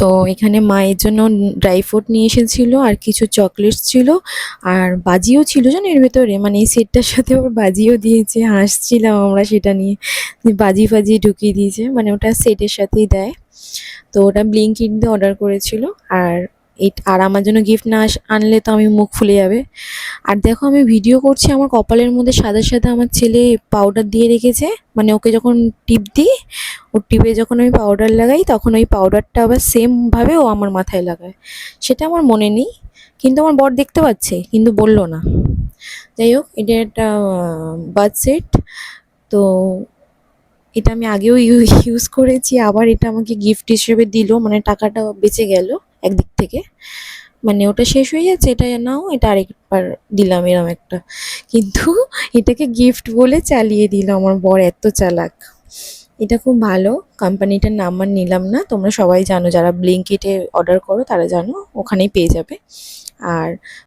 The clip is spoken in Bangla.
তো এখানে মায়ের জন্য ড্রাই ফ্রুট নিয়ে এসেছিল আর কিছু চকলেটস ছিল আর বাজিও ছিল জানো এর ভেতরে, মানে এই সেটটার সাথে আবার বাজিও দিয়েছে। হাসছিলাম আমরা সেটা নিয়ে, যে বাজি ফাজি ঢুকিয়ে দিয়েছে, মানে ওটা সেটের সাথেই দেয়। তো ওটা ব্লিঙ্কিট দিয়ে অর্ডার করেছিল। আর আর আমার জন্য গিফট না আনলে তো আমি মুখ ফুলে যাবে। আর দেখো আমি ভিডিও করছি, আমার কপালের মধ্যে সাদা সাদা আমার ছেলে পাউডার দিয়ে রেখেছে। মানে ওকে যখন টিপ দিই, ওর টিপে যখন আমি পাউডার লাগাই তখন ওই পাউডারটা আবার সেম ভাবে ও আমার মাথায় লাগায়। সেটা আমার মনে নেই, কিন্তু আমার বর দেখতে পাচ্ছে কিন্তু বললো না। যাই হোক, এটা একটা বাথ সেট। তো এটা আমি আগেও ইউজ করেছি, আবার এটা আমাকে গিফট হিসেবে দিল, মানে টাকাটা বেঁচে গেল একদিক থেকে। মানে ওটা শেষ হয়ে যাচ্ছে, এটা নাও, এটা আরেকবার দিলাম এরম একটা। কিন্তু এটাকে গিফট বলে চালিয়ে দিল আমার বর, এত চালাক। এটা খুব ভালো, কোম্পানিটার নাম আর নিলাম না, তোমরা সবাই জানো, যারা ব্লিঙ্কিটে অর্ডার করো তারা জানো, ওখানেই পেয়ে যাবে। আর